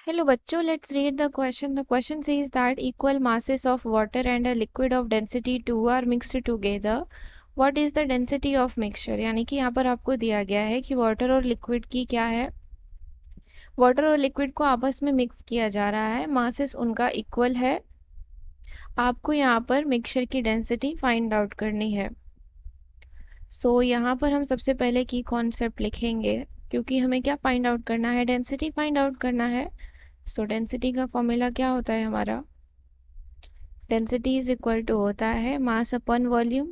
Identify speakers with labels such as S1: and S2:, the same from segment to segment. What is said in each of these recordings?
S1: Hello बच्चों, let's read the question. The question says that equal masses of water and a liquid of density 2 are mixed together. What is the density of mixture? यानी कि यहाँ पर आपको दिया गया है कि वाटर और लिक्विड की क्या है, वाटर और लिक्विड को आपस में मिक्स किया जा रहा है, मासेस उनका इक्वल है। आपको यहाँ पर मिक्सचर की डेंसिटी फाइंड आउट करनी है। यहाँ पर हम सबसे पहले की कॉन्सेप्ट लिखेंगे, क्योंकि हमें क्या फाइंड आउट करना है, डेंसिटी फाइंड आउट करना है। डेंसिटी का फॉर्मूला क्या होता है हमारा, डेंसिटी इज इक्वल टू होता है मास अपॉन वॉल्यूम।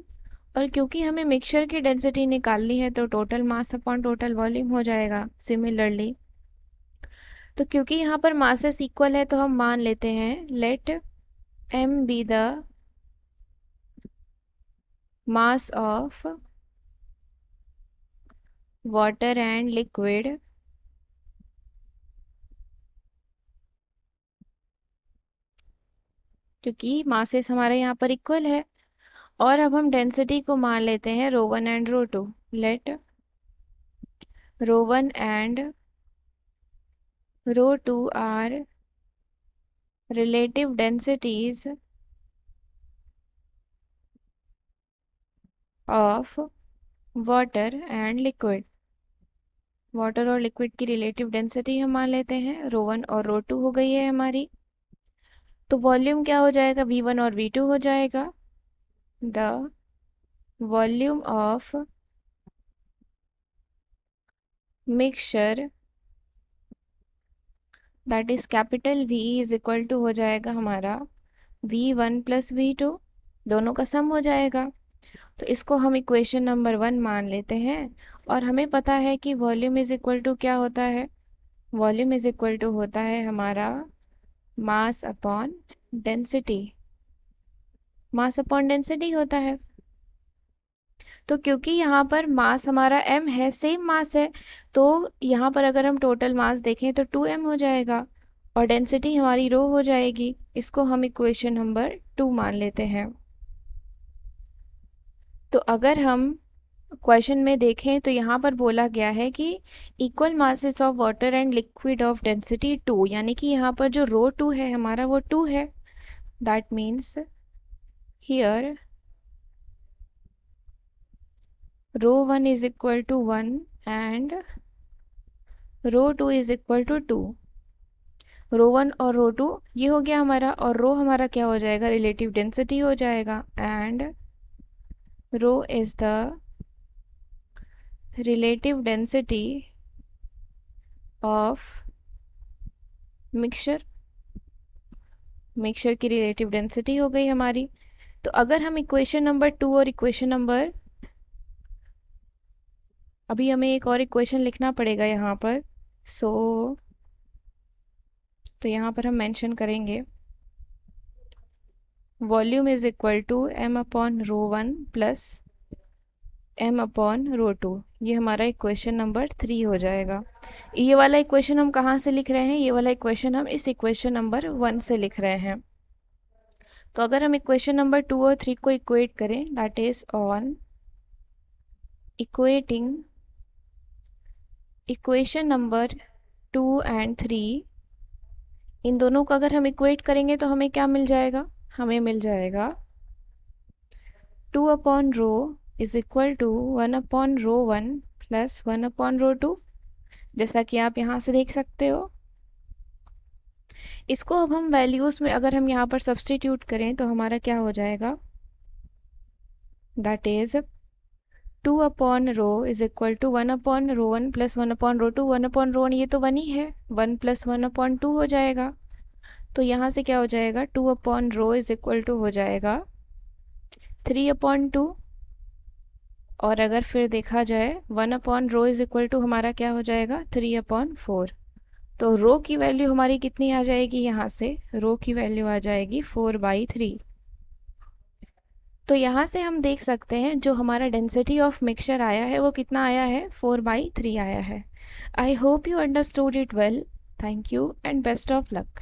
S1: और क्योंकि हमें मिक्सचर की डेंसिटी निकालनी है तो total mass upon total volume हो जाएगा सिमिलरली। तो क्योंकि यहाँ पर मासेस इक्वल है तो हम मान लेते हैं let m be the mass of water and liquid क्योंकि मासेस हमारे यहाँ पर इक्वल है। और अब हम डेंसिटी को मान लेते हैं row one and row two. Let row one and row two are relative densities of water and liquid। Water और लिक्विड की रिलेटिव डेंसिटी हम मान लेते हैं, रो वन और रो टू हो गई है हमारी। तो वॉल्यूम क्या हो जाएगा, V1 और V2 हो जाएगा। The volume of mixture that is capital V is equal to हो जाएगा हमारा V1 प्लस V2, दोनों का सम हो जाएगा। तो इसको हम इक्वेशन नंबर 1 मान लेते हैं। और हमें पता है कि वॉल्यूम इज इक्वल टू क्या होता है, वॉल्यूम इज इक्वल टू होता है हमारा mass upon density, mass upon density होता है। तो क्योंकि यहाँ पर मास हमारा m है, सेम मास है, तो यहाँ पर अगर हम टोटल मास देखें तो 2m हो जाएगा और डेंसिटी हमारी रो हो जाएगी। इसको हम इक्वेशन नंबर 2 मान लेते हैं। तो अगर हम क्वेश्चन में देखें तो यहाँ पर बोला गया है कि equal masses of water and liquid of density 2, यानी कि यहाँ पर जो रो 2 है हमारा वो 2 है। That means here rho 1 is equal to 1 and rho 2 is equal to 2। Rho 1 और रो 2 ये हो गया हमारा, और रो हमारा क्या हो जाएगा, रिलेटिव डेंसिटी हो जाएगा। And rho is the relative density of mixture, मिक्सचर की रिलेटिव डेंसिटी हो गई हमारी। तो अगर हम इक्वेशन नंबर 2 और इक्वेशन नंबर, अभी हमें एक और इक्वेशन लिखना पड़ेगा यहाँ पर, तो यहाँ पर हम मेंशन करेंगे volume is equal to m upon rho 1 plus m upon rho 2। ये हमारा इक्वेशन नंबर 3 हो जाएगा। ये वाला इक्वेशन हम कहाँ से लिख रहे हैं, ये वाला इक्वेशन हम इस इक्वेशन नंबर 1 से लिख रहे हैं। तो अगर हम इक्वेशन नंबर 2 और 3 को इक्वेट करें, that is on equating equation number 2 and 3, इन दोनों को अगर हम इक्वेट करेंगे तो हमें क्या मिल जाएगा, हमें मिल जाएगा 2 upon rho is equal to 1 upon rho 1 plus 1 upon rho 2, जैसा कि आप यहाँ से देख सकते हो। इसको अब हम वैल्यूज में अगर हम यहाँ पर सब्स्टिट्यूट करें तो हमारा क्या हो जाएगा, that is 2 upon rho is equal to 1 upon rho 1 plus 1 upon rho 2। 1 upon rho 1 ये तो 1 ही है, 1 प्लस 1 अपॉन 2 हो जाएगा। तो यहाँ से क्या हो जाएगा, 2 upon rho is equal to हो जाएगा 3 अपॉन 2। और अगर फिर देखा जाए 1 upon rho is equal to हमारा क्या हो जाएगा, 3 अपॉन 4। तो रो की वैल्यू हमारी कितनी आ जाएगी, यहाँ से रो की वैल्यू आ जाएगी 4/3। तो यहाँ से हम देख सकते हैं जो हमारा डेंसिटी ऑफ मिक्सचर आया है वो कितना आया है, 4/3 आया है। I hope you understood it well. Thank you and best of luck.